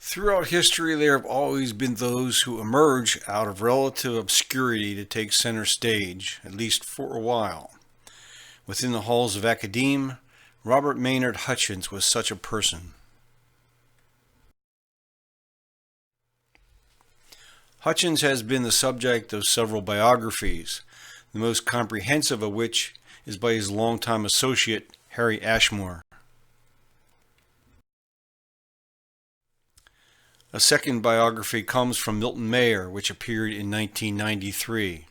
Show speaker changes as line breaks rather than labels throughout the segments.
Throughout history, there have always been those who emerge out of relative obscurity to take center stage, at least for a while. Within the halls of academe, Robert Maynard Hutchins was such a person. Hutchins has been the subject of several biographies, the most comprehensive of which is by his longtime associate, Harry Ashmore. A second biography comes from Milton Mayer, which appeared in 1993.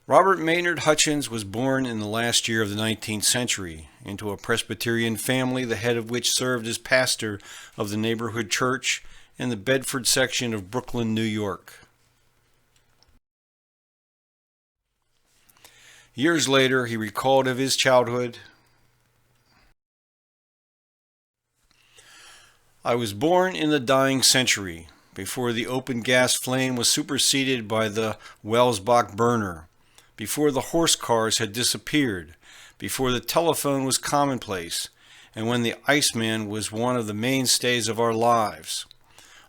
Robert Maynard Hutchins was born in the last year of the 19th century into a Presbyterian family, the head of which served as pastor of the neighborhood church in the Bedford section of Brooklyn, New York. Years later, he recalled of his childhood, "I was born in the dying century, before the open gas flame was superseded by the Welsbach burner, before the horse cars had disappeared, before the telephone was commonplace, and when the Iceman was one of the mainstays of our lives.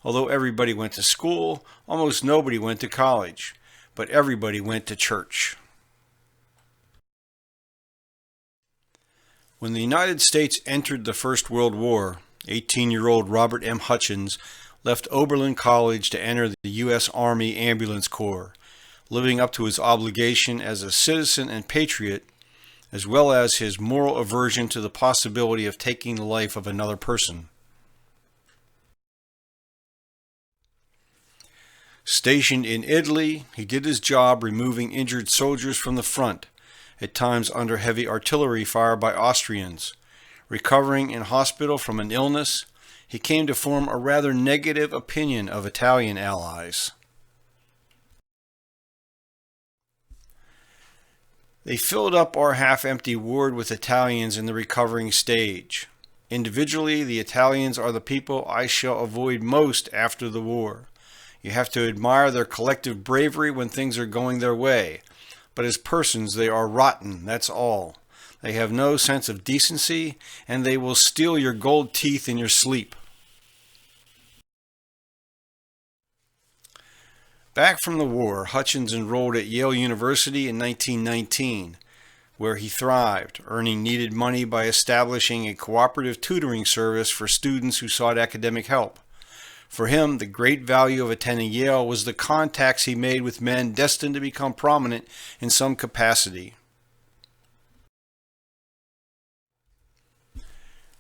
Although everybody went to school, almost nobody went to college, but everybody went to church." When the United States entered the First World War, 18-year-old Robert M. Hutchins left Oberlin College to enter the U.S. Army Ambulance Corps, living up to his obligation as a citizen and patriot, as well as his moral aversion to the possibility of taking the life of another person. Stationed in Italy, he did his job removing injured soldiers from the front, at times under heavy artillery fire by Austrians. Recovering in hospital from an illness, he came to form a rather negative opinion of Italian allies. They filled up our half-empty ward with Italians in the recovering stage. Individually, the Italians are the people I shall avoid most after the war. You have to admire their collective bravery when things are going their way. But as persons, they are rotten, that's all. They have no sense of decency, and they will steal your gold teeth in your sleep. Back from the war, Hutchins enrolled at Yale University in 1919, where he thrived, earning needed money by establishing a cooperative tutoring service for students who sought academic help. For him, the great value of attending Yale was the contacts he made with men destined to become prominent in some capacity.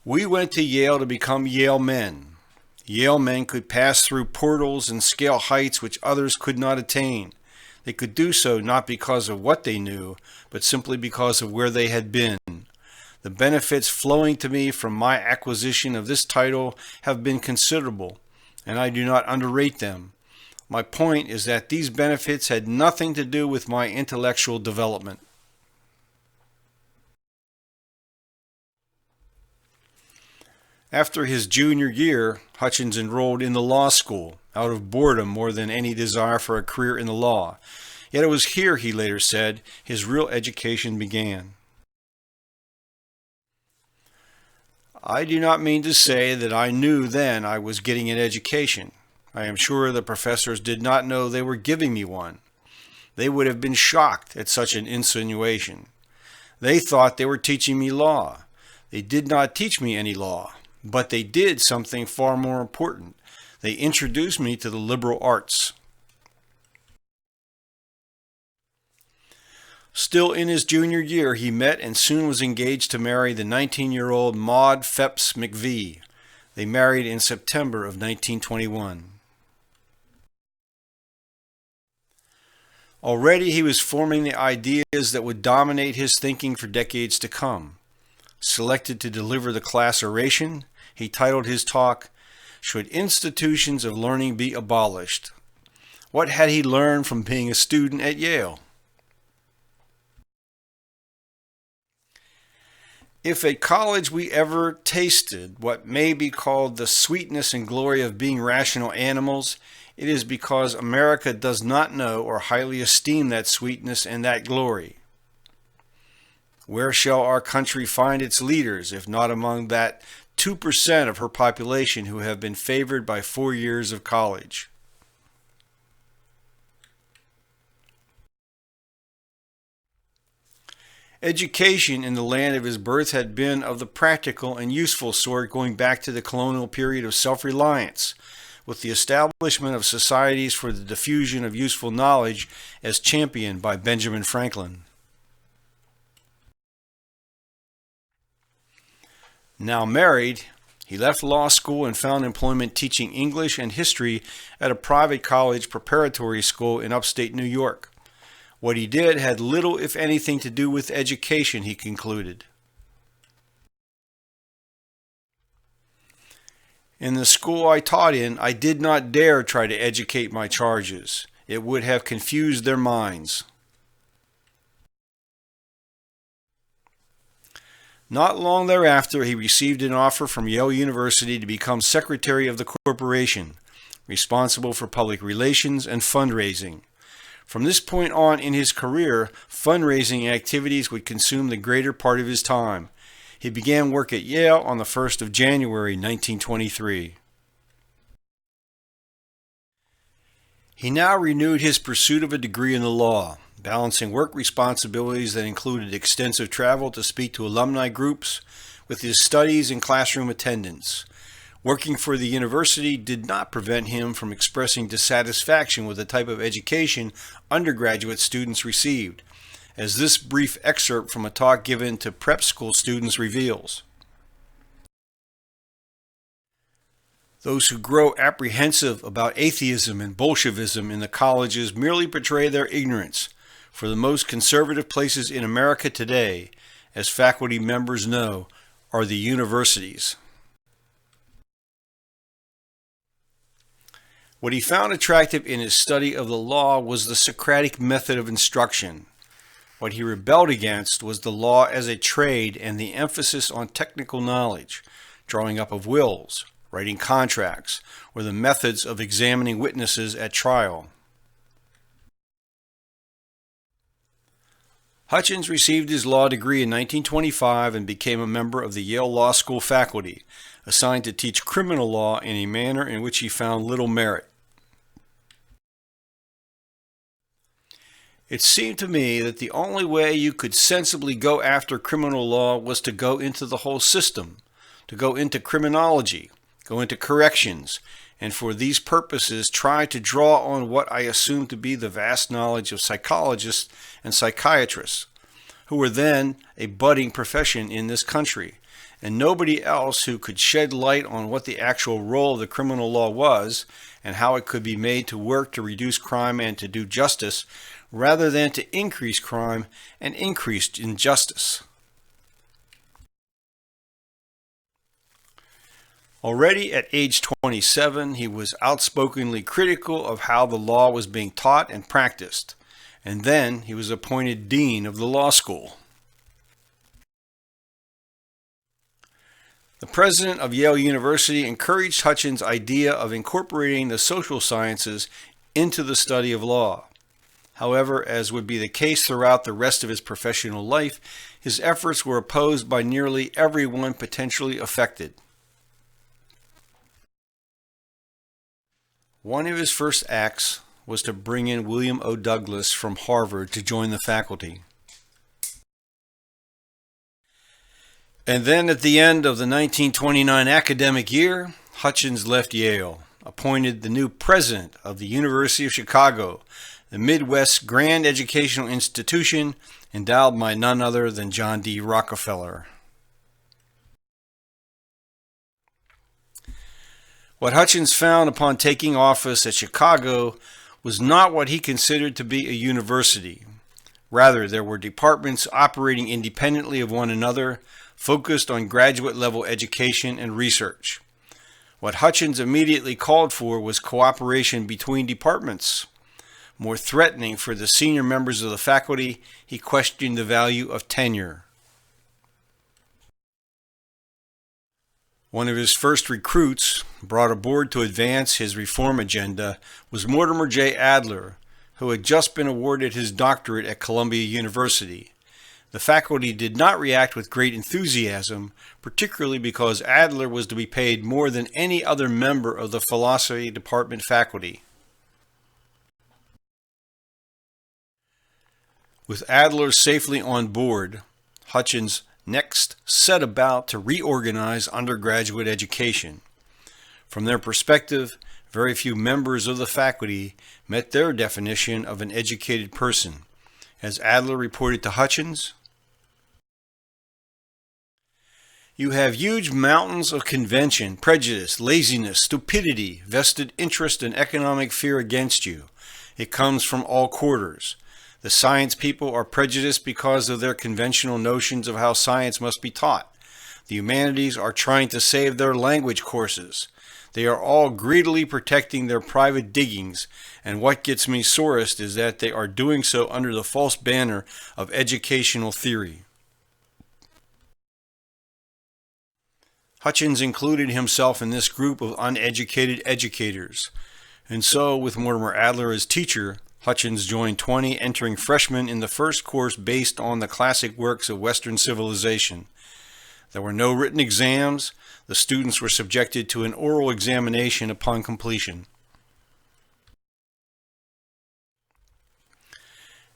"We went to Yale to become Yale men. Yale men could pass through portals and scale heights which others could not attain. They could do so not because of what they knew, but simply because of where they had been. The benefits flowing to me from my acquisition of this title have been considerable, and I do not underrate them. My point is that these benefits had nothing to do with my intellectual development." After his junior year, Hutchins enrolled in the law school, out of boredom more than any desire for a career in the law. Yet it was here, he later said, his real education began. "I do not mean to say that I knew then I was getting an education. I am sure the professors did not know they were giving me one. They would have been shocked at such an insinuation. They thought they were teaching me law. They did not teach me any law, but they did something far more important. They introduced me to the liberal arts." Still in his junior year, he met and soon was engaged to marry the 19-year-old Maud Phepps McVie. They married in September of 1921. Already he was forming the ideas that would dominate his thinking for decades to come. Selected to deliver the class oration, he titled his talk, "Should Institutions of Learning Be Abolished?" What had he learned from being a student at Yale? "If at college we ever tasted what may be called the sweetness and glory of being rational animals, it is because America does not know or highly esteem that sweetness and that glory. Where shall our country find its leaders, if not among that 2% of her population who have been favored by 4 years of college? Education in the land of his birth had been of the practical and useful sort going back to the colonial period of self-reliance, with the establishment of societies for the diffusion of useful knowledge as championed by Benjamin Franklin. Now married, he left law school and found employment teaching English and history at a private college preparatory school in upstate New York. What he did had little, if anything, to do with education, he concluded. In the school I taught in, I did not dare try to educate my charges. It would have confused their minds. Not long thereafter, he received an offer from Yale University to become secretary of the corporation, responsible for public relations and fundraising. From this point on in his career, fundraising activities would consume the greater part of his time. He began work at Yale on the 1st of January, 1923. He now renewed his pursuit of a degree in the law, balancing work responsibilities that included extensive travel to speak to alumni groups with his studies and classroom attendance. Working for the university did not prevent him from expressing dissatisfaction with the type of education undergraduate students received, as this brief excerpt from a talk given to prep school students reveals. Those who grow apprehensive about atheism and Bolshevism in the colleges merely betray their ignorance, for the most conservative places in America today, as faculty members know, are the universities. What he found attractive in his study of the law was the Socratic method of instruction. What he rebelled against was the law as a trade and the emphasis on technical knowledge, drawing up of wills, writing contracts, or the methods of examining witnesses at trial. Hutchins received his law degree in 1925 and became a member of the Yale Law School faculty, assigned to teach criminal law in a manner in which he found little merit. It seemed to me that the only way you could sensibly go after criminal law was to go into the whole system, to go into criminology, go into corrections, and for these purposes try to draw on what I assumed to be the vast knowledge of psychologists and psychiatrists, who were then a budding profession in this country, and nobody else who could shed light on what the actual role of the criminal law was and how it could be made to work to reduce crime and to do justice, rather than to increase crime and increase injustice. Already at age 27, he was outspokenly critical of how the law was being taught and practiced, and then he was appointed dean of the law school. The president of Yale University encouraged Hutchins' idea of incorporating the social sciences into the study of law. However, as would be the case throughout the rest of his professional life, his efforts were opposed by nearly everyone potentially affected. One of his first acts was to bring in William O. Douglas from Harvard to join the faculty. And then at the end of the 1929 academic year, Hutchins left Yale, appointed the new president of the University of Chicago, the Midwest's grand educational institution, endowed by none other than John D. Rockefeller. What Hutchins found upon taking office at Chicago was not what he considered to be a university. Rather, there were departments operating independently of one another, focused on graduate-level education and research. What Hutchins immediately called for was cooperation between departments. More threatening for the senior members of the faculty, he questioned the value of tenure. One of his first recruits, brought aboard to advance his reform agenda, was Mortimer J. Adler, who had just been awarded his doctorate at Columbia University. The faculty did not react with great enthusiasm, particularly because Adler was to be paid more than any other member of the philosophy department faculty. With Adler safely on board, Hutchins next set about to reorganize undergraduate education. From their perspective, very few members of the faculty met their definition of an educated person. As Adler reported to Hutchins, "You have huge mountains of convention, prejudice, laziness, stupidity, vested interest, and economic fear against you. It comes from all quarters. The science people are prejudiced because of their conventional notions of how science must be taught. The humanities are trying to save their language courses. They are all greedily protecting their private diggings, and what gets me sorest is that they are doing so under the false banner of educational theory." Hutchins included himself in this group of uneducated educators, and so, with Mortimer Adler as teacher, Hutchins joined 20 entering freshmen in the first course based on the classic works of Western civilization. There were no written exams. The students were subjected to an oral examination upon completion.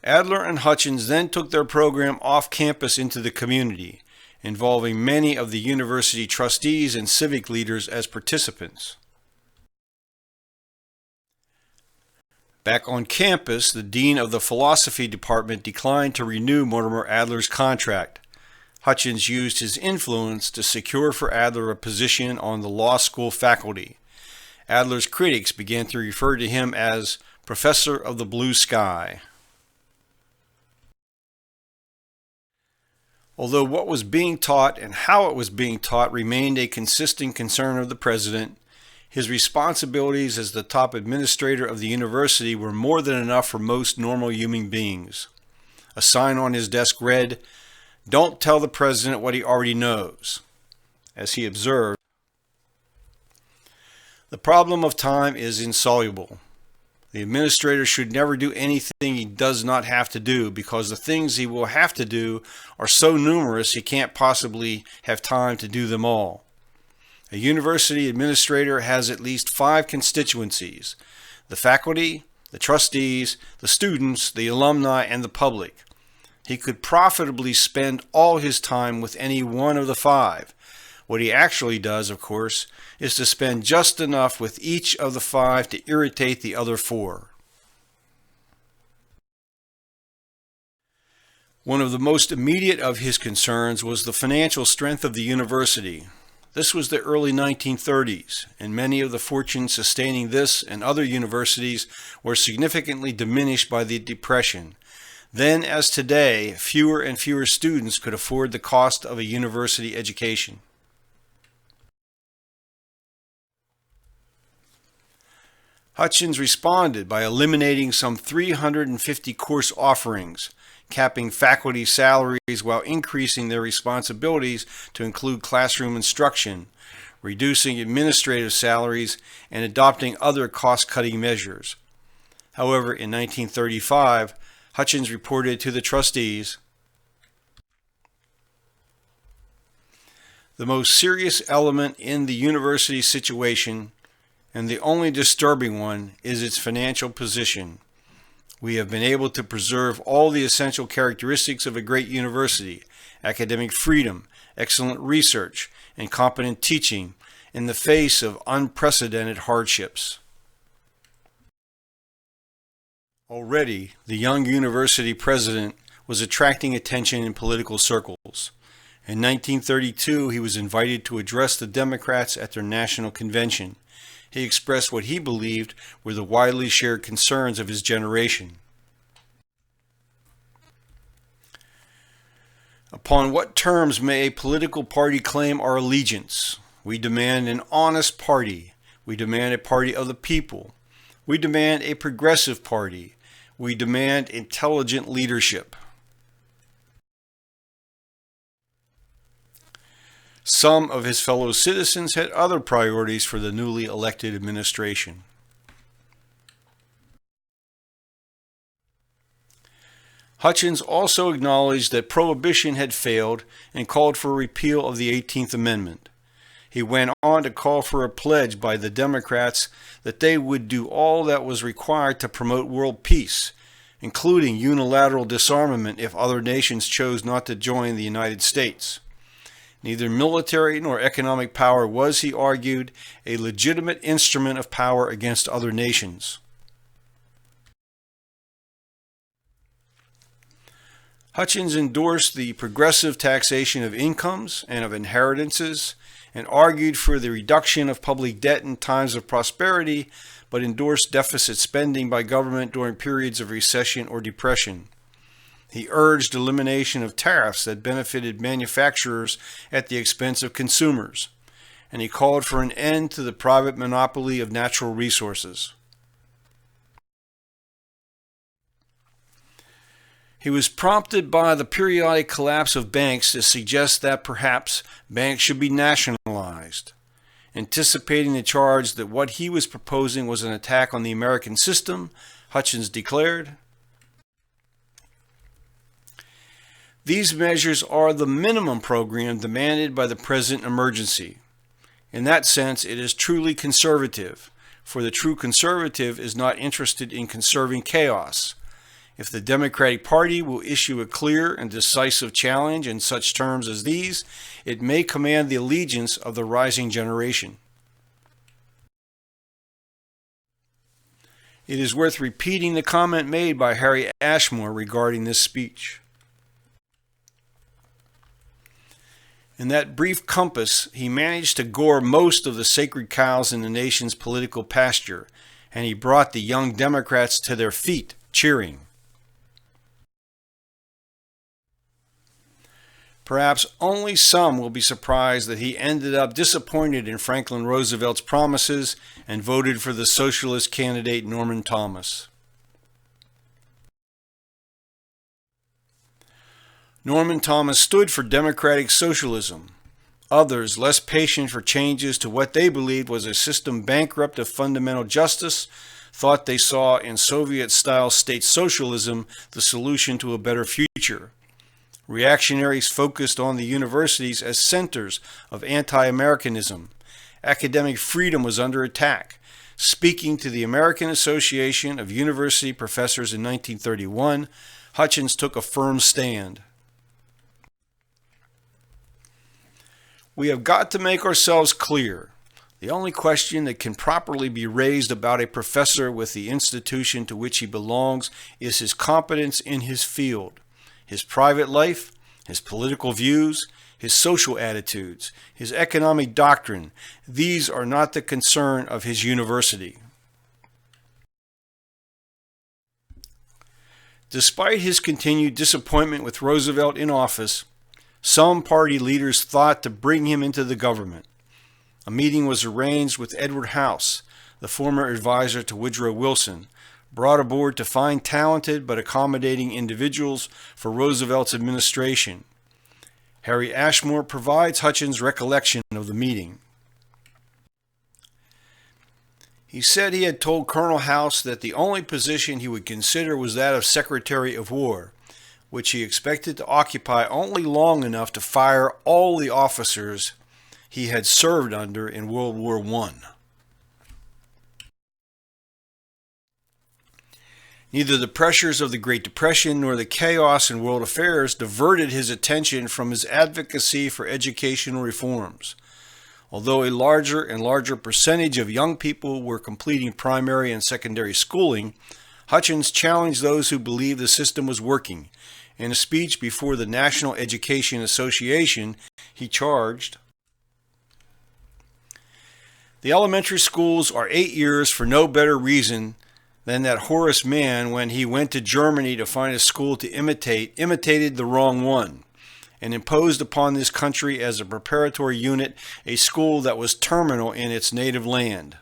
Adler and Hutchins then took their program off campus into the community, involving many of the university trustees and civic leaders as participants. Back on campus, the dean of the philosophy department declined to renew Mortimer Adler's contract. Hutchins used his influence to secure for Adler a position on the law school faculty. Adler's critics began to refer to him as Professor of the Blue Sky. Although what was being taught and how it was being taught remained a consistent concern of the president, his responsibilities as the top administrator of the university were more than enough for most normal human beings. A sign on his desk read, "Don't tell the president what he already knows." As he observed, "The problem of time is insoluble. The administrator should never do anything he does not have to do, because the things he will have to do are so numerous he can't possibly have time to do them all. A university administrator has at least 5 constituencies: the faculty, the trustees, the students, the alumni, and the public. He could profitably spend all his time with any one of the 5. What he actually does, of course, is to spend just enough with each of the 5 to irritate the other 4. One of the most immediate of his concerns was the financial strength of the university. This was the early 1930s, and many of the fortunes sustaining this and other universities were significantly diminished by the Depression. Then, as today, fewer and fewer students could afford the cost of a university education. Hutchins responded by eliminating some 350 course offerings, capping faculty salaries while increasing their responsibilities to include classroom instruction, reducing administrative salaries, and adopting other cost-cutting measures. However, in 1935, Hutchins reported to the trustees, "The most serious element in the university situation, and the only disturbing one, is its financial position. We have been able to preserve all the essential characteristics of a great university: academic freedom, excellent research, and competent teaching, in the face of unprecedented hardships." Already, the young university president was attracting attention in political circles. In 1932, he was invited to address the Democrats at their national convention. He expressed what he believed were the widely shared concerns of his generation. "Upon what terms may a political party claim our allegiance? We demand an honest party. We demand a party of the people. We demand a progressive party. We demand intelligent leadership." Some of his fellow citizens had other priorities for the newly elected administration. Hutchins also acknowledged that prohibition had failed and called for a repeal of the 18th Amendment. He went on to call for a pledge by the Democrats that they would do all that was required to promote world peace, including unilateral disarmament if other nations chose not to join the United States. Neither military nor economic power was, he argued, a legitimate instrument of power against other nations. Hutchins endorsed the progressive taxation of incomes and of inheritances, and argued for the reduction of public debt in times of prosperity, but endorsed deficit spending by government during periods of recession or depression. He urged elimination of tariffs that benefited manufacturers at the expense of consumers, and he called for an end to the private monopoly of natural resources. He was prompted by the periodic collapse of banks to suggest that perhaps banks should be nationalized. Anticipating the charge that what he was proposing was an attack on the American system, Hutchins declared, "These measures are the minimum program demanded by the present emergency. In that sense, it is truly conservative, for the true conservative is not interested in conserving chaos. If the Democratic Party will issue a clear and decisive challenge in such terms as these, it may command the allegiance of the rising generation." It is worth repeating the comment made by Harry Ashmore regarding this speech. In that brief compass, he managed to gore most of the sacred cows in the nation's political pasture, and he brought the young Democrats to their feet, cheering. Perhaps only some will be surprised that he ended up disappointed in Franklin Roosevelt's promises and voted for the socialist candidate Norman Thomas. Norman Thomas stood for democratic socialism. Others, less patient for changes to what they believed was a system bankrupt of fundamental justice, thought they saw in Soviet-style state socialism the solution to a better future. Reactionaries focused on the universities as centers of anti-Americanism. Academic freedom was under attack. Speaking to the American Association of University Professors in 1931, Hutchins took a firm stand. "We have got to make ourselves clear. The only question that can properly be raised about a professor with the institution to which he belongs is his competence in his field. His private life, his political views, his social attitudes, his economic doctrine, these are not the concern of his university." Despite his continued disappointment with Roosevelt in office, some party leaders thought to bring him into the government. A meeting was arranged with Edward House, the former advisor to Woodrow Wilson, brought aboard to find talented but accommodating individuals for Roosevelt's administration. Harry Ashmore provides Hutchins' recollection of the meeting. He said he had told Colonel House that the only position he would consider was that of Secretary of War, which he expected to occupy only long enough to fire all the officers he had served under in World War I. Neither the pressures of the Great Depression nor the chaos in world affairs diverted his attention from his advocacy for educational reforms. Although a larger and larger percentage of young people were completing primary and secondary schooling, Hutchins challenged those who believed the system was working. In a speech before the National Education Association, he charged, "The elementary schools are 8 years for no better reason than that Horace Mann, when he went to Germany to find a school to imitate, imitated the wrong one, and imposed upon this country as a preparatory unit a school that was terminal in its native land."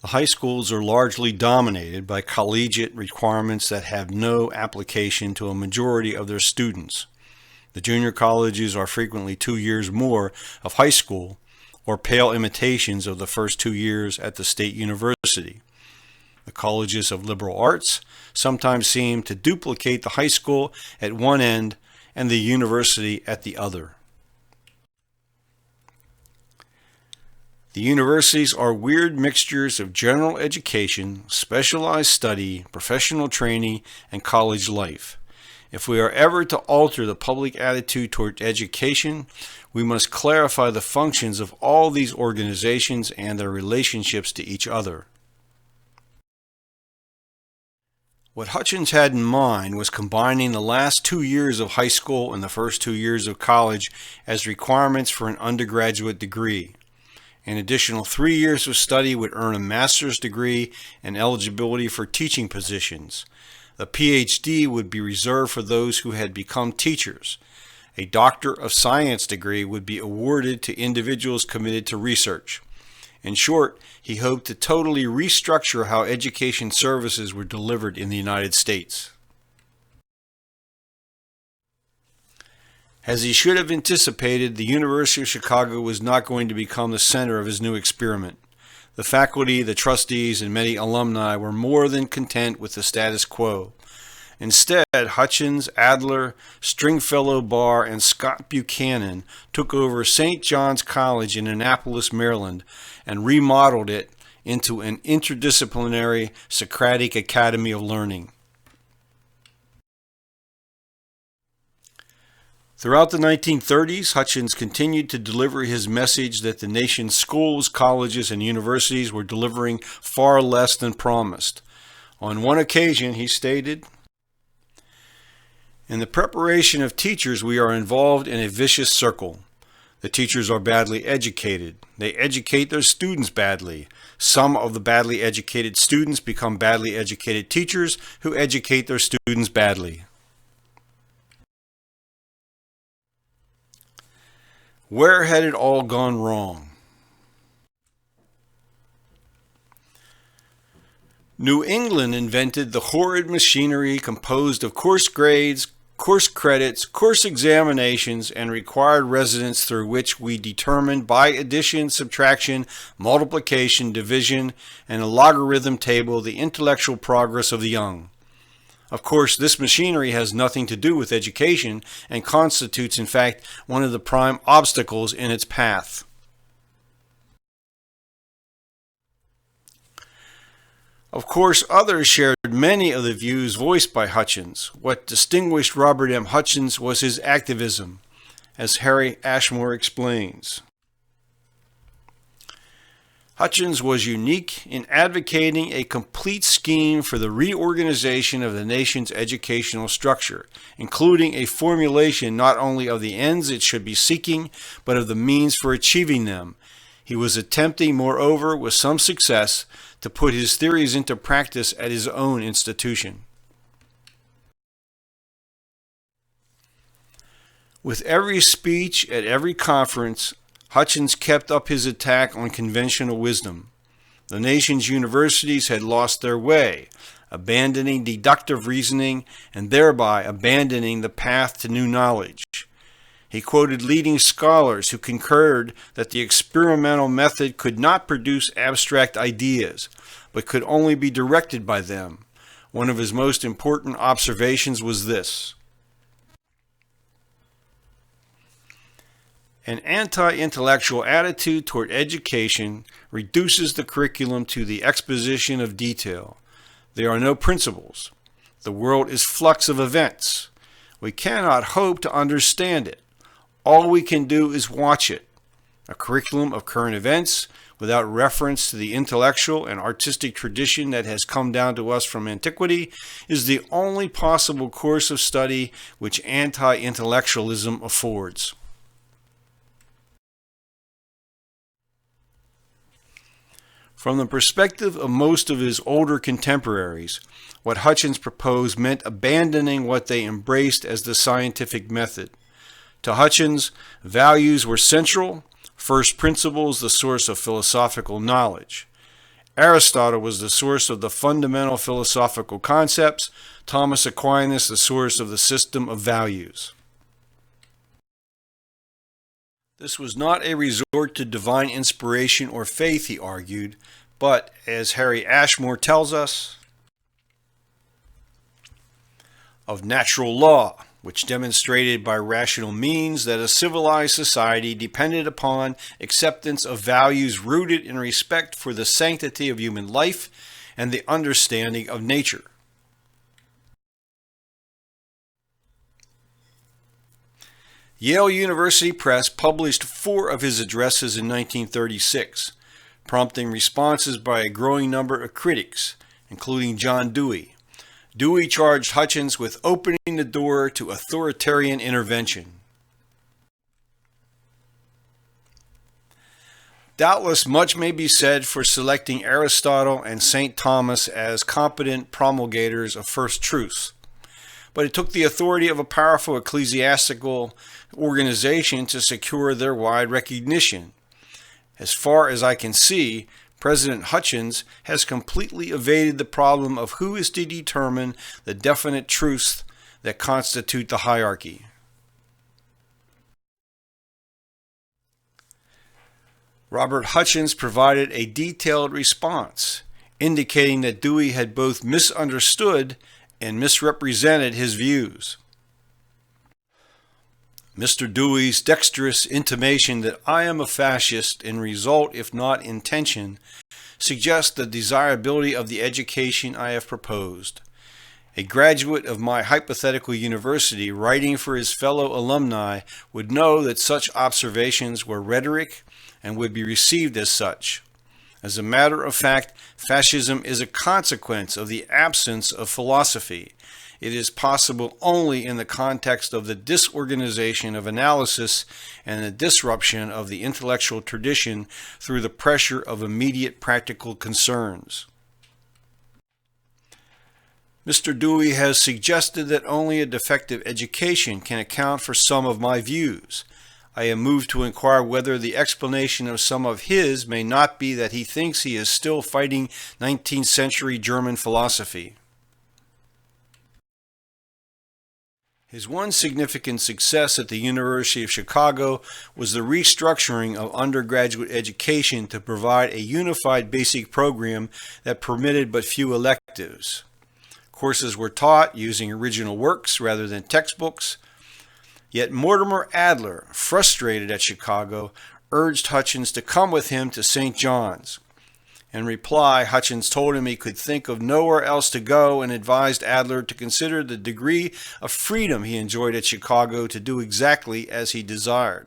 The high schools are largely dominated by collegiate requirements that have no application to a majority of their students. The junior colleges are frequently 2 years more of high school, or pale imitations of the first 2 years at the state university. The colleges of liberal arts sometimes seem to duplicate the high school at one end and the university at the other. The universities are weird mixtures of general education, specialized study, professional training, and college life. If we are ever to alter the public attitude toward education, we must clarify the functions of all these organizations and their relationships to each other. What Hutchins had in mind was combining the last 2 years of high school and the first 2 years of college as requirements for an undergraduate degree. An additional 3 years of study would earn a master's degree and eligibility for teaching positions. The PhD would be reserved for those who had become teachers. A Doctor of Science degree would be awarded to individuals committed to research. In short, he hoped to totally restructure how education services were delivered in the United States. As he should have anticipated, the University of Chicago was not going to become the center of his new experiment. The faculty, the trustees, and many alumni were more than content with the status quo. Instead, Hutchins, Adler, Stringfellow Barr, and Scott Buchanan took over St. John's College in Annapolis, Maryland, and remodeled it into an interdisciplinary Socratic Academy of Learning. Throughout the 1930s, Hutchins continued to deliver his message that the nation's schools, colleges, and universities were delivering far less than promised. On one occasion, he stated, "In the preparation of teachers, we are involved in a vicious circle. The teachers are badly educated. They educate their students badly. Some of the badly educated students become badly educated teachers who educate their students badly." Where had it all gone wrong? New England invented the horrid machinery composed of course grades, course credits, course examinations, and required residence through which we determined by addition, subtraction, multiplication, division, and a logarithm table the intellectual progress of the young. Of course, this machinery has nothing to do with education and constitutes, in fact, one of the prime obstacles in its path. Of course, others shared many of the views voiced by Hutchins. What distinguished Robert M. Hutchins was his activism, as Harry Ashmore explains. Hutchins was unique in advocating a complete scheme for the reorganization of the nation's educational structure, including a formulation not only of the ends it should be seeking, but of the means for achieving them. He was attempting, moreover, with some success, to put his theories into practice at his own institution. With every speech at every conference, Hutchins kept up his attack on conventional wisdom. The nation's universities had lost their way, abandoning deductive reasoning and thereby abandoning the path to new knowledge. He quoted leading scholars who concurred that the experimental method could not produce abstract ideas, but could only be directed by them. One of his most important observations was this: an anti-intellectual attitude toward education reduces the curriculum to the exposition of detail. There are no principles. The world is flux of events. We cannot hope to understand it. All we can do is watch it. A curriculum of current events without reference to the intellectual and artistic tradition that has come down to us from antiquity is the only possible course of study which anti-intellectualism affords. From the perspective of most of his older contemporaries, what Hutchins proposed meant abandoning what they embraced as the scientific method. To Hutchins, values were central, first principles the source of philosophical knowledge. Aristotle was the source of the fundamental philosophical concepts, Thomas Aquinas the source of the system of values. This was not a resort to divine inspiration or faith, he argued, but, as Harry Ashmore tells us, of natural law, which demonstrated by rational means that a civilized society depended upon acceptance of values rooted in respect for the sanctity of human life and the understanding of nature. Yale University Press published 4 of his addresses in 1936, prompting responses by a growing number of critics, including John Dewey. Dewey charged Hutchins with opening the door to authoritarian intervention. Doubtless much may be said for selecting Aristotle and St. Thomas as competent promulgators of first truths, but it took the authority of a powerful ecclesiastical organization to secure their wide recognition. As far as I can see, President Hutchins has completely evaded the problem of who is to determine the definite truths that constitute the hierarchy. Robert Hutchins provided a detailed response, indicating that Dewey had both misunderstood and misrepresented his views. Mr. Dewey's dexterous intimation that I am a fascist in result if not intention suggests the desirability of the education I have proposed. A graduate of my hypothetical university writing for his fellow alumni would know that such observations were rhetoric and would be received as such. As a matter of fact, fascism is a consequence of the absence of philosophy. It is possible only in the context of the disorganization of analysis and the disruption of the intellectual tradition through the pressure of immediate practical concerns. Mr. Dewey has suggested that only a defective education can account for some of my views. I am moved to inquire whether the explanation of some of his may not be that he thinks he is still fighting 19th century German philosophy. His one significant success at the University of Chicago was the restructuring of undergraduate education to provide a unified basic program that permitted but few electives. Courses were taught using original works rather than textbooks. Yet Mortimer Adler, frustrated at Chicago, urged Hutchins to come with him to St. John's. In reply, Hutchins told him he could think of nowhere else to go and advised Adler to consider the degree of freedom he enjoyed at Chicago to do exactly as he desired.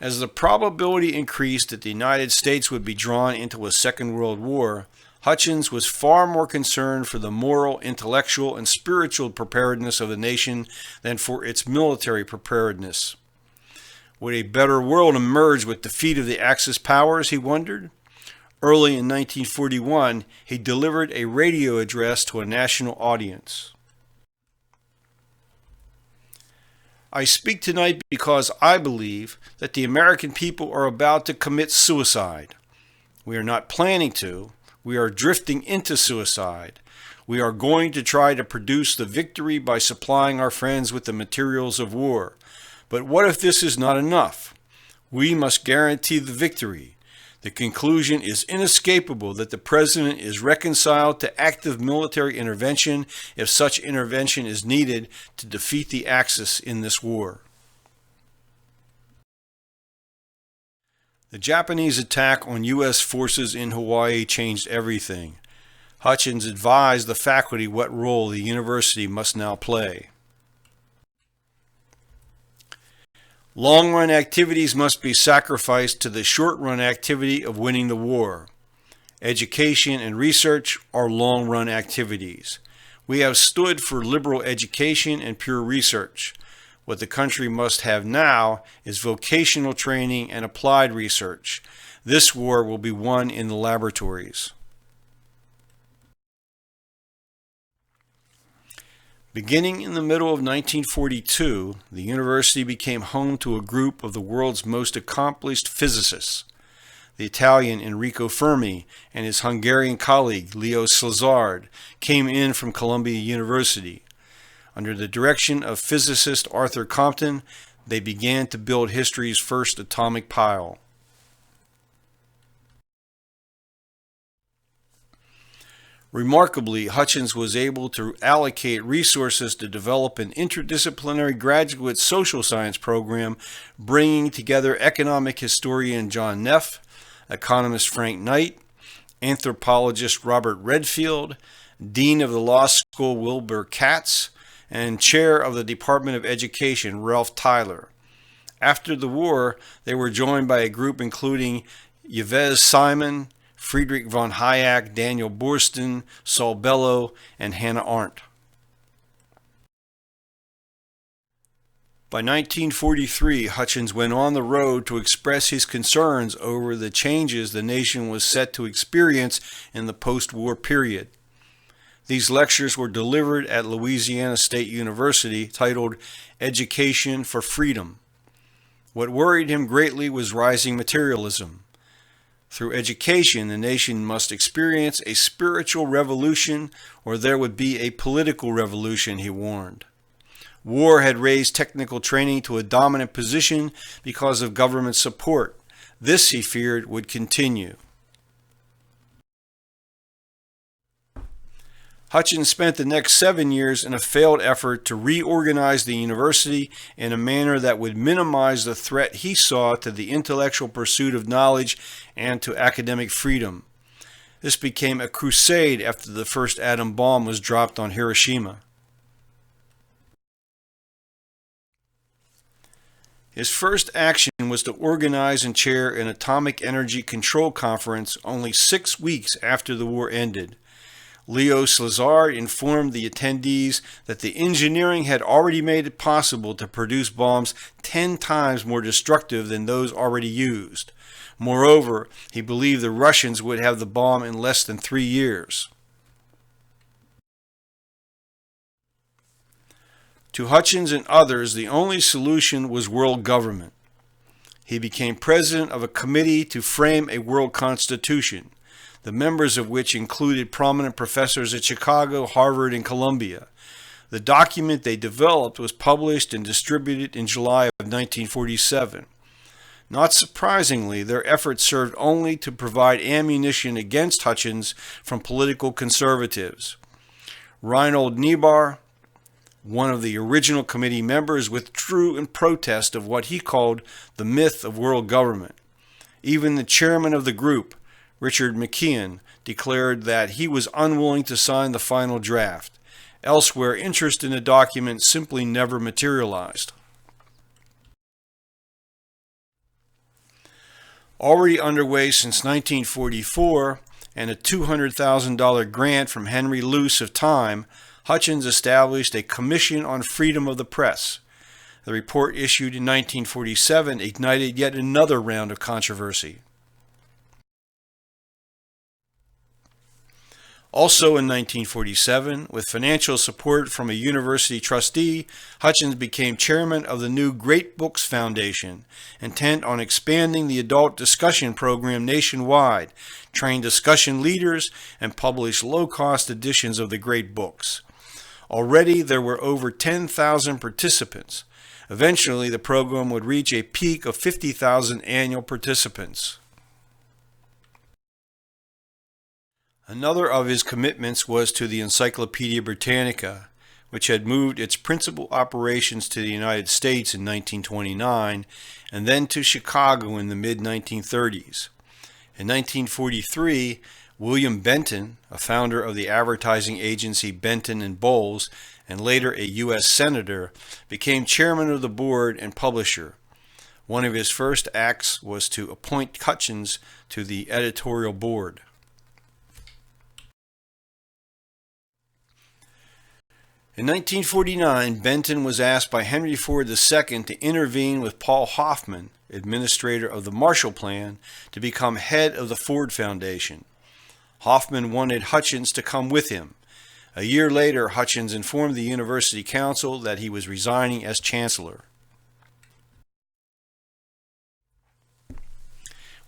As the probability increased that the United States would be drawn into a Second World War, Hutchins was far more concerned for the moral, intellectual, and spiritual preparedness of the nation than for its military preparedness. Would a better world emerge with defeat of the Axis powers, he wondered? Early in 1941, he delivered a radio address to a national audience. I speak tonight because I believe that the American people are about to commit suicide. We are not planning to. We are drifting into suicide. We are going to try to produce the victory by supplying our friends with the materials of war. But what if this is not enough? We must guarantee the victory. The conclusion is inescapable that the President is reconciled to active military intervention if such intervention is needed to defeat the Axis in this war. The Japanese attack on U.S. forces in Hawaii changed everything. Hutchins advised the faculty what role the university must now play. Long-run activities must be sacrificed to the short-run activity of winning the war. Education and research are long-run activities. We have stood for liberal education and pure research. What the country must have now is vocational training and applied research. This war will be won in the laboratories. Beginning in the middle of 1942, the university became home to a group of the world's most accomplished physicists. The Italian Enrico Fermi and his Hungarian colleague Leo Szilard came in from Columbia University. Under the direction of physicist Arthur Compton, they began to build history's first atomic pile. Remarkably, Hutchins was able to allocate resources to develop an interdisciplinary graduate social science program, bringing together economic historian John Neff, economist Frank Knight, anthropologist Robert Redfield, dean of the law school Wilbur Katz, and chair of the Department of Education Ralph Tyler. After the war, they were joined by a group including Yves Simon, Friedrich von Hayek, Daniel Boorstin, Saul Bellow, and Hannah Arendt. By 1943, Hutchins went on the road to express his concerns over the changes the nation was set to experience in the post-war period. These lectures were delivered at Louisiana State University, titled Education for Freedom. What worried him greatly was rising materialism. Through education, the nation must experience a spiritual revolution, or there would be a political revolution, he warned. War had raised technical training to a dominant position because of government support. This, he feared, would continue. Hutchins spent the next 7 years in a failed effort to reorganize the university in a manner that would minimize the threat he saw to the intellectual pursuit of knowledge and to academic freedom. This became a crusade after the first atom bomb was dropped on Hiroshima. His first action was to organize and chair an atomic energy control conference only 6 weeks after the war ended. Leo Szilard informed the attendees that the engineering had already made it possible to produce bombs 10 times more destructive than those already used. Moreover, he believed the Russians would have the bomb in less than 3 years. To Hutchins and others, the only solution was world government. He became president of a committee to frame a world constitution, the members of which included prominent professors at Chicago, Harvard, and Columbia. The document they developed was published and distributed in July of 1947. Not surprisingly, their efforts served only to provide ammunition against Hutchins from political conservatives. Reinhold Niebuhr, one of the original committee members, withdrew in protest of what he called the myth of world government. Even the chairman of the group, Richard McKeon, declared that he was unwilling to sign the final draft. Elsewhere, interest in the document simply never materialized. Already underway since 1944, and a $200,000 grant from Henry Luce of Time, Hutchins established a Commission on Freedom of the Press. The report issued in 1947 ignited yet another round of controversy. Also in 1947, with financial support from a university trustee, Hutchins became chairman of the new Great Books Foundation, intent on expanding the adult discussion program nationwide, train discussion leaders, and publish low-cost editions of the great books. Already there were over 10,000 participants. Eventually, the program would reach a peak of 50,000 annual participants. Another of his commitments was to the Encyclopaedia Britannica, which had moved its principal operations to the United States in 1929 and then to Chicago in the mid-1930s. In 1943, William Benton, a founder of the advertising agency Benton and Bowles, and later a U.S. Senator, became chairman of the board and publisher. One of his first acts was to appoint Hutchins to the editorial board. In 1949, Benton was asked by Henry Ford II to intervene with Paul Hoffman, administrator of the Marshall Plan, to become head of the Ford Foundation. Hoffman wanted Hutchins to come with him. A year later, Hutchins informed the University Council that he was resigning as chancellor.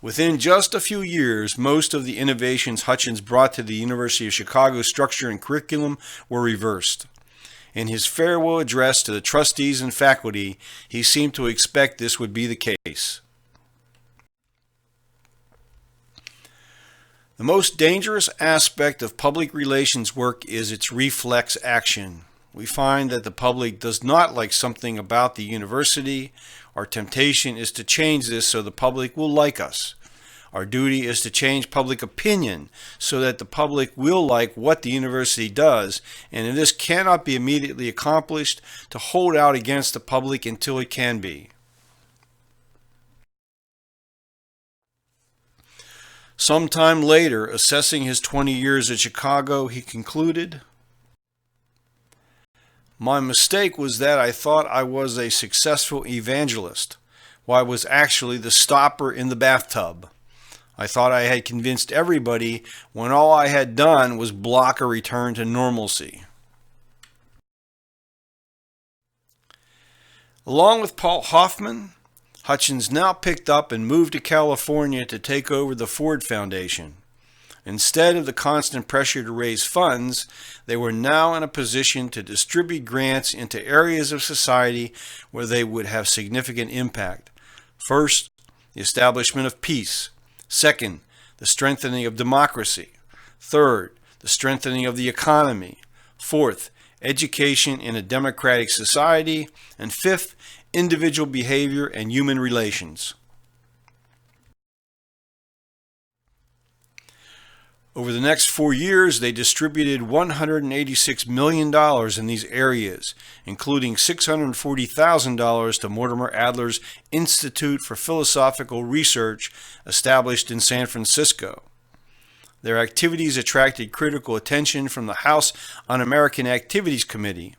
Within just a few years, most of the innovations Hutchins brought to the University of Chicago's structure and curriculum were reversed. In his farewell address to the trustees and faculty, he seemed to expect this would be the case. The most dangerous aspect of public relations work is its reflex action. We find that the public does not like something about the university. Our temptation is to change this so the public will like us. Our duty is to change public opinion so that the public will like what the university does, and if this cannot be immediately accomplished, to hold out against the public until it can be. Sometime later, assessing his 20 years at Chicago, he concluded, "My mistake was that I thought I was a successful evangelist, while I was actually the stopper in the bathtub. I thought I had convinced everybody when all I had done was block a return to normalcy." Along with Paul Hoffman, Hutchins now picked up and moved to California to take over the Ford Foundation. Instead of the constant pressure to raise funds, they were now in a position to distribute grants into areas of society where they would have significant impact. First, the establishment of peace. Second, the strengthening of democracy. Third, the strengthening of the economy. Fourth, education in a democratic society. And fifth, individual behavior and human relations. Over the next 4 years, they distributed $186 million in these areas, including $640,000 to Mortimer Adler's Institute for Philosophical Research, established in San Francisco. Their activities attracted critical attention from the House Un-American Activities Committee,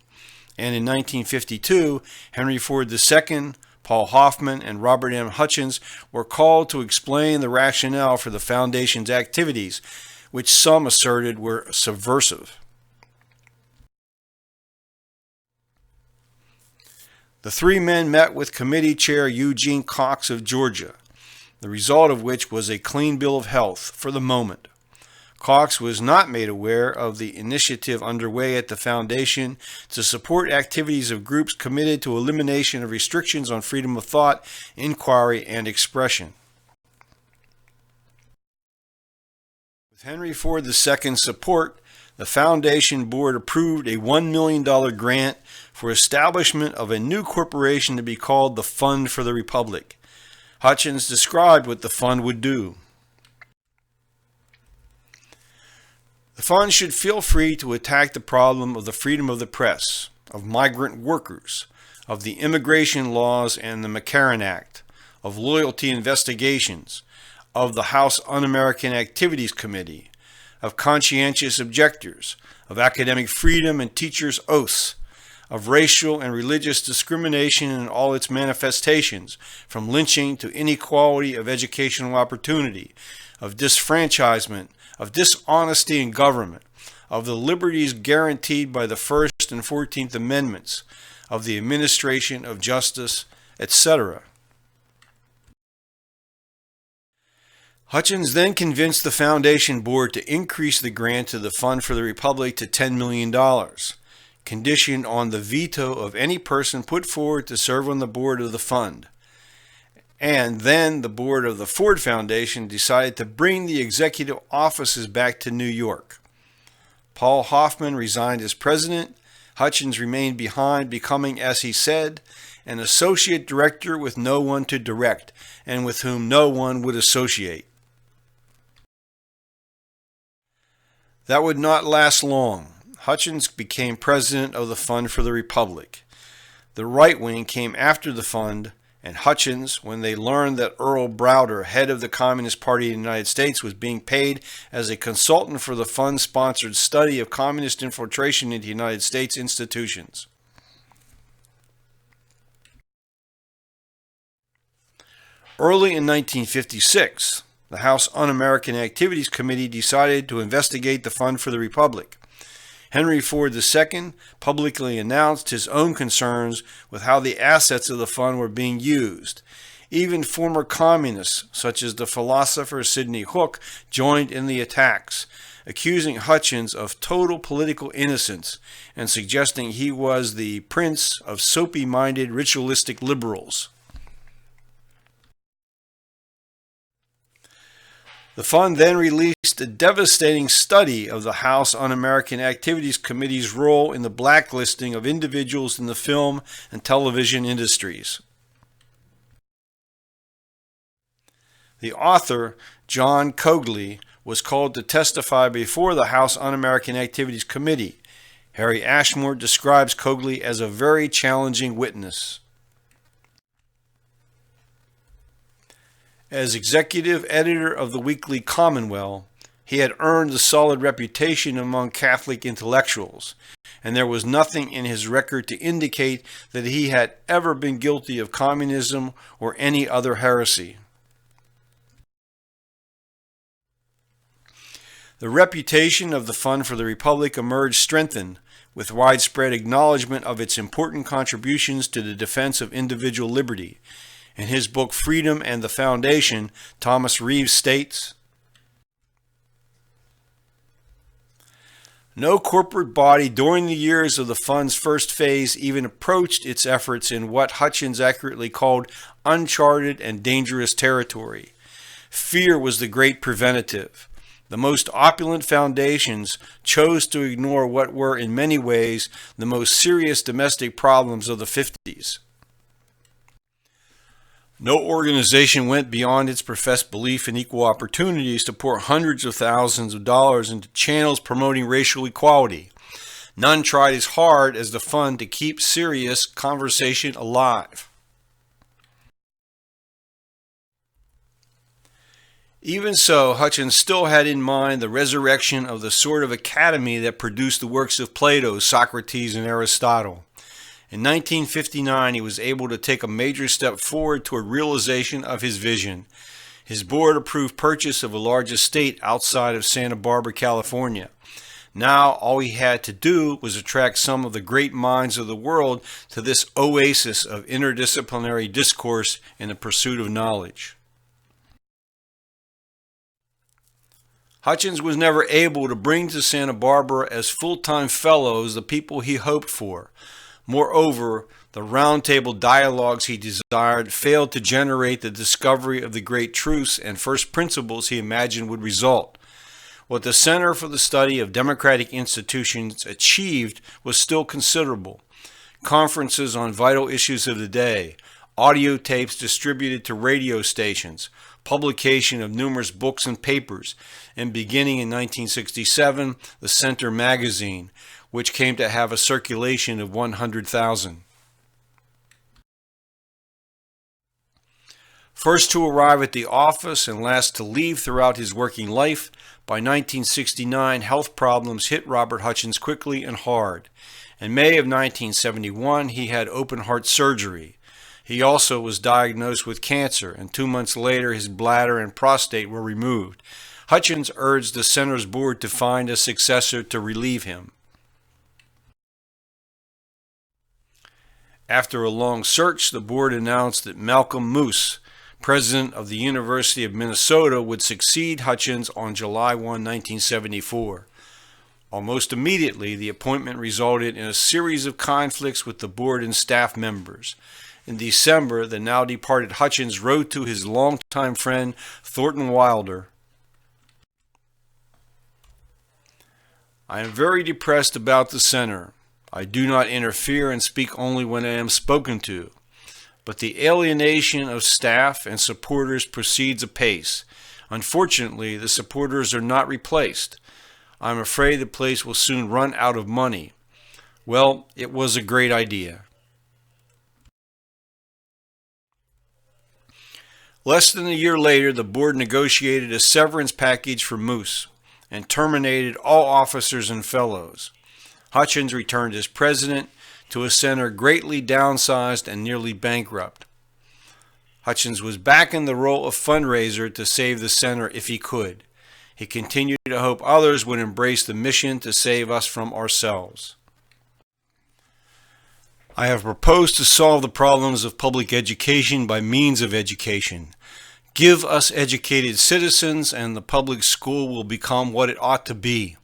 and in 1952, Henry Ford II, Paul Hoffman, and Robert M. Hutchins were called to explain the rationale for the Foundation's activities, which some asserted were subversive. The three men met with Committee Chair Eugene Cox of Georgia, the result of which was a clean bill of health for the moment. Cox was not made aware of the initiative underway at the Foundation to support activities of groups committed to elimination of restrictions on freedom of thought, inquiry, and expression. With Henry Ford II's support, the Foundation Board approved a $1 million grant for establishment of a new corporation to be called the Fund for the Republic. Hutchins described what the fund would do. The fund should feel free to attack the problem of the freedom of the press, of migrant workers, of the immigration laws and the McCarran Act, of loyalty investigations, of the House Un-American Activities Committee, of conscientious objectors, of academic freedom and teachers' oaths, of racial and religious discrimination in all its manifestations, from lynching to inequality of educational opportunity, of disfranchisement, of dishonesty in government, of the liberties guaranteed by the First and 14th Amendments, of the administration of justice, etc. Hutchins then convinced the Foundation Board to increase the grant to the Fund for the Republic to $10 million, conditioned on the veto of any person put forward to serve on the board of the fund. And then the board of the Ford Foundation decided to bring the executive offices back to New York. Paul Hoffman resigned as president. Hutchins remained behind, becoming, as he said, an associate director with no one to direct and with whom no one would associate. That would not last long. Hutchins became president of the Fund for the Republic. The right wing came after the fund, and Hutchins, when they learned that Earl Browder, head of the Communist Party of the United States, was being paid as a consultant for the fund-sponsored study of communist infiltration into United States institutions. Early in 1956, the House Un-American Activities Committee decided to investigate the Fund for the Republic. Henry Ford II publicly announced his own concerns with how the assets of the fund were being used. Even former communists, such as the philosopher Sidney Hook, joined in the attacks, accusing Hutchins of total political innocence and suggesting he was the prince of soapy-minded ritualistic liberals. The fund then released a devastating study of the House Un-American Activities Committee's role in the blacklisting of individuals in the film and television industries. The author, John Cogley, was called to testify before the House Un-American Activities Committee. Harry Ashmore describes Cogley as a very challenging witness. As executive editor of the weekly Commonwealth, he had earned a solid reputation among Catholic intellectuals, and there was nothing in his record to indicate that he had ever been guilty of communism or any other heresy. The reputation of the Fund for the Republic emerged strengthened, with widespread acknowledgement of its important contributions to the defense of individual liberty. In his book Freedom and the Foundation, Thomas Reeves states, "No corporate body during the years of the Fund's first phase even approached its efforts in what Hutchins accurately called uncharted and dangerous territory. Fear was the great preventative. The most opulent foundations chose to ignore what were in many ways the most serious domestic problems of the 50s. No organization went beyond its professed belief in equal opportunities to pour hundreds of thousands of dollars into channels promoting racial equality. None tried as hard as the Fund to keep serious conversation alive." Even so, Hutchins still had in mind the resurrection of the sort of academy that produced the works of Plato, Socrates, and Aristotle. In 1959, he was able to take a major step forward toward realization of his vision. His board approved purchase of a large estate outside of Santa Barbara, California. Now, all he had to do was attract some of the great minds of the world to this oasis of interdisciplinary discourse in the pursuit of knowledge. Hutchins was never able to bring to Santa Barbara as full-time fellows the people he hoped for. Moreover, the roundtable dialogues he desired failed to generate the discovery of the great truths and first principles he imagined would result. What the Center for the Study of Democratic Institutions achieved was still considerable. Conferences on vital issues of the day, audio tapes distributed to radio stations, publication of numerous books and papers, and beginning in 1967, the Center magazine, which came to have a circulation of 100,000. First to arrive at the office and last to leave throughout his working life, by 1969 health problems hit Robert Hutchins quickly and hard. In May of 1971, he had open heart surgery. He also was diagnosed with cancer, and 2 months later his bladder and prostate were removed. Hutchins urged the center's board to find a successor to relieve him. After a long search, the board announced that Malcolm Moose, president of the University of Minnesota, would succeed Hutchins on July 1, 1974. Almost immediately, the appointment resulted in a series of conflicts with the board and staff members. In December, the now departed Hutchins wrote to his longtime friend Thornton Wilder, "I am very depressed about the center. I do not interfere and speak only when I am spoken to. But the alienation of staff and supporters proceeds apace. Unfortunately, the supporters are not replaced. I am afraid the place will soon run out of money. Well, it was a great idea." Less than a year later, the board negotiated a severance package for Moose and terminated all officers and fellows. Hutchins returned as president to a center greatly downsized and nearly bankrupt. Hutchins was back in the role of fundraiser to save the center if he could. He continued to hope others would embrace the mission to save us from ourselves. "I have proposed to solve the problems of public education by means of education. Give us educated citizens and the public school will become what it ought to be.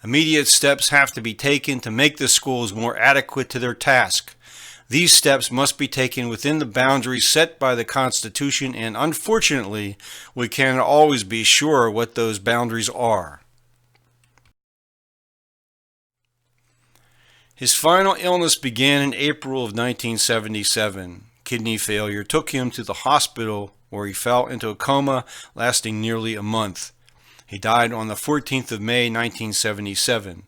Immediate steps have to be taken to make the schools more adequate to their task. These steps must be taken within the boundaries set by the Constitution, and unfortunately, we cannot always be sure what those boundaries are. His final illness began in April of 1977. Kidney failure took him to the hospital, where he fell into a coma lasting nearly a month. He died on the 14th of May, 1977.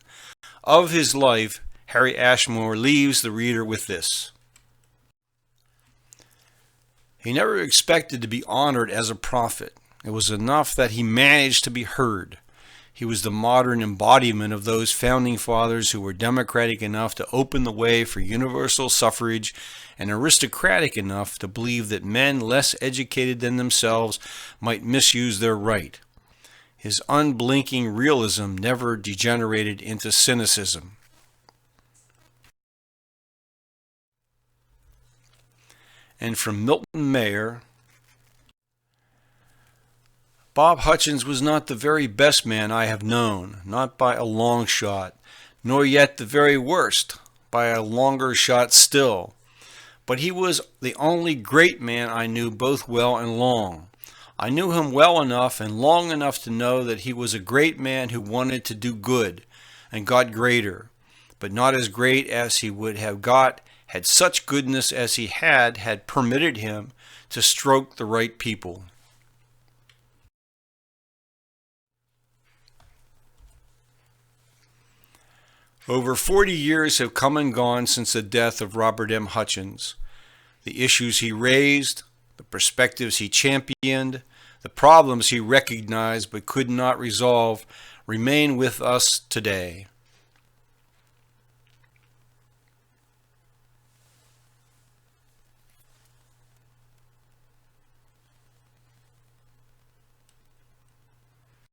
Of his life, Harry Ashmore leaves the reader with this. He never expected to be honored as a prophet. It was enough that he managed to be heard. He was the modern embodiment of those founding fathers who were democratic enough to open the way for universal suffrage and aristocratic enough to believe that men less educated than themselves might misuse their right. His unblinking realism never degenerated into cynicism. And from Milton Mayer, Bob Hutchins was not the very best man I have known, not by a long shot, nor yet the very worst, by a longer shot still. But he was the only great man I knew both well and long. I knew him well enough and long enough to know that he was a great man who wanted to do good, and got greater, but not as great as he would have got had such goodness as he had permitted him to stroke the right people. Over 40 years have come and gone since the death of Robert M. Hutchins. The issues he raised, the perspectives he championed, the problems he recognized but could not resolve remain with us today.